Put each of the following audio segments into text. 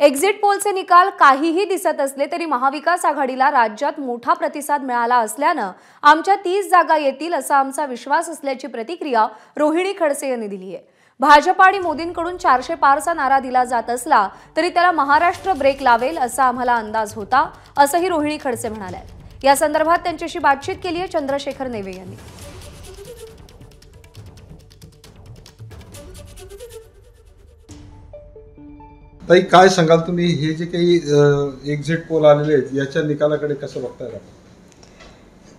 Exit पोलचे निकाल काहीही दिसत असले तरी महाविकास आघाडीला राज्यात मोठा प्रतिसाद मिळाला असल्यानं आमच्या 30 जागा येतील असा आमचा विश्वास असल्याची प्रतिक्रिया रोहिणी खडसे यांनी दिली आहे। भाजप आणि मोदींकडून 400 पारचा नारा दिला जात असला तरी त्याला महाराष्ट्र ब्रेक लावेल असा आम्हाला अंदाज होता, असंही रोहिणी खडसे म्हणाल्या। या संदर्भात त्यांच्याशी बातचीत केली आहे चंद्रशेखर नेवे यांनी। ताई, काय सांगाल तुम्ही, हे जे काही एक्झिट पोल आलेले आहेत याच्या निकालाकडे कसं बघताय?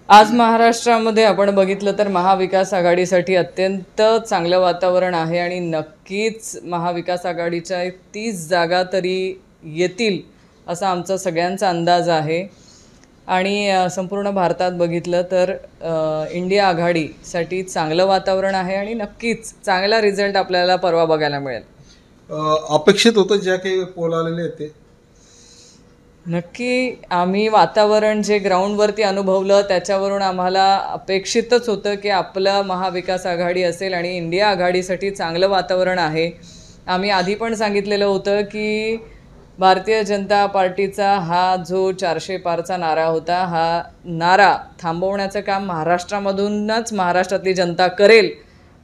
आज महाराष्ट्रामध्ये आपण बघितलं तर महाविकास आघाडीसाठी अत्यंत चांगलं वातावरण आहे आणि नक्कीच महाविकास आघाडीच्या 30 जागा तरी येतील असा आमचा सगळ्यांचा अंदाज आहे। आणि संपूर्ण भारतात बघितलं तर इंडिया आघाडीसाठी चांगलं वातावरण आहे आणि नक्कीच चांगला रिझल्ट आपल्याला परवा बघायला मिळेल। अपेक्षित होतं ज्या काही पोल आलेले आहेत ते? नक्की आम्ही वातावरण जे ग्राउंडवरती अनुभवलं त्याच्यावरून आम्हाला अपेक्षितच होतं की आपलं महाविकास आघाडी असेल आणि इंडिया आघाडीसाठी चांगलं वातावरण आहे। आम्ही आधी पण सांगितलेलं होतं की भारतीय जनता पार्टीचा हा जो 400 पारचा नारा होता, हा नारा थांबवण्याचं काम महाराष्ट्रामधूनच महाराष्ट्रातली जनता करेल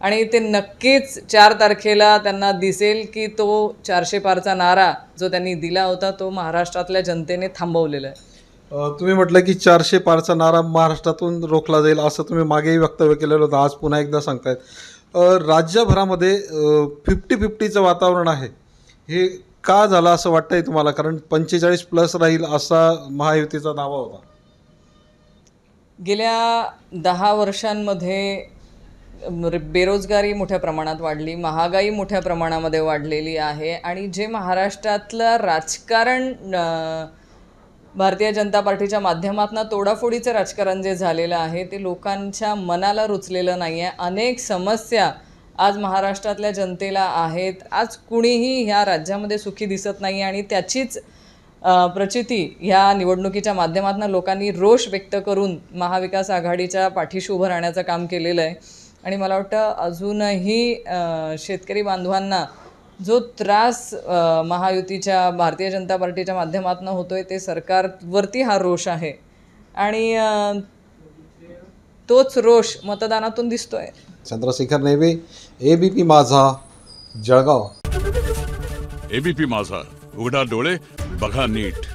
आणि ते नक्कीच 4 तारखेला त्यांना दिसेल की तो 400 पारचा नारा जो त्यांनी दिला होता तो महाराष्ट्रातल्या जनतेने थांबवलेला आहे। तुम्ही म्हटलं की 400 पारचा नारा महाराष्ट्रातून रोखला जाईल असं तुम्ही मागेही वक्तव्य केलेलं होतं, आज पुन्हा एकदा सांगतायत। राज्यभरामध्ये 50-50चं वातावरण आहे, हे का झालं असं वाटतंय तुम्हाला? कारण 45+ राहील असा महायुतीचा दावा होता। गेल्या 10 वर्षांमध्ये बेरोजगारी मोठ्या प्रमाणात वाढली, महागाई मोठ्या प्रमाणामध्ये वाढलेली आहे आणि जे महाराष्ट्रातलं राजकारण भारतीय जनता पार्टीच्या माध्यमातून तोडाफोडीचं राजकारण जे झालेलं आहे ते लोकांच्या मनाला रुचलेलं नाही आहे। अनेक समस्या आज महाराष्ट्रातल्या जनतेला आहेत। आज कुणीही ह्या राज्यामध्ये सुखी दिसत नाही आणि त्याचीच प्रचिती ह्या निवडणुकीच्या माध्यमातून लोकांनी रोष व्यक्त करून महाविकास आघाडीच्या पाठीशी उभं राहण्याचं काम केलेलं आहे। आणि मला वाटतं अजूनही शेतकरी बांधवांना जो त्रास महायुतीच्या भारतीय जनता पार्टीच्या माध्यमातून होतोय ते सरकारवरती हा रोष आहे आणि तोच रोष मतदानातून दिसतोय। चंद्रशेखर नेवे, एबीपी माझा, जळगाव। एबीपी माझा, उघडा डोळे बघा नीट।